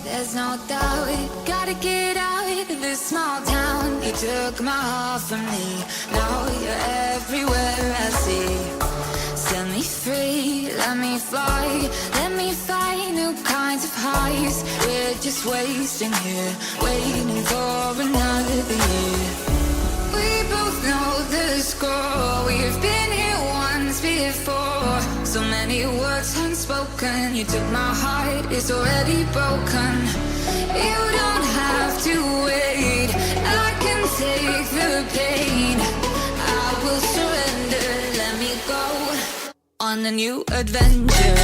There's no doubt, gotta get out of this small town. You took my heart from me, now you're everywhere I see. Set me free, let me fly, let me find new kinds of highs. We're just wasting here, waiting for another year. We both know the score, we've been here once before. So many words unspoken, you took my heart, it's already broken. You don't have to wait, I can take the pain. I will surrender, let me go on a new adventure.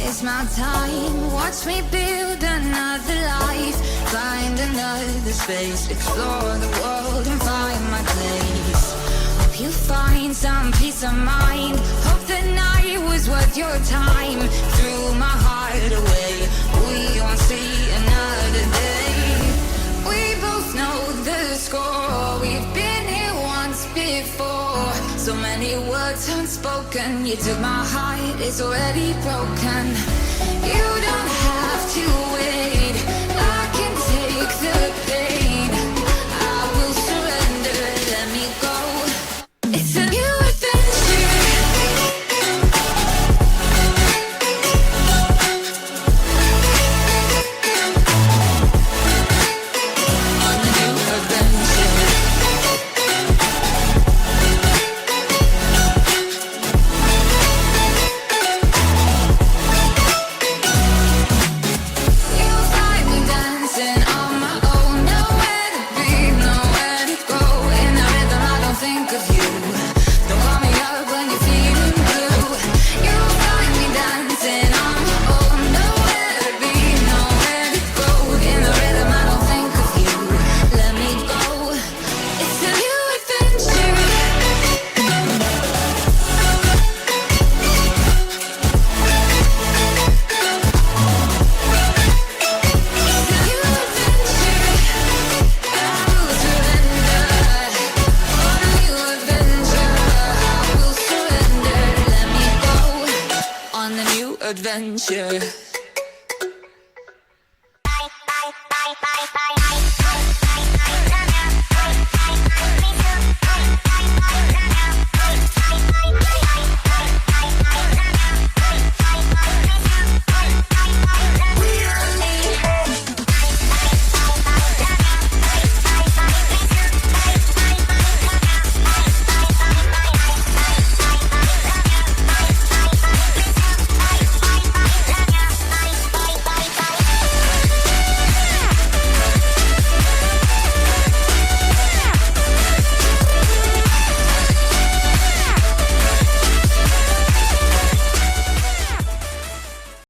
It's my time, watch me build another life. Find another space, explore the world and find my place. Hope you find some peace of mind. Hope the night was worth your time. Threw my heart away, we won't see another day. We both know the score, we've been here once before. So many words unspoken, you took my heart, it's already broken. You don't have to wait, I can take the pain. I will surrender, let me go. It's a new adventure. On a new adventure. You'll find me dancing on my own, adventure.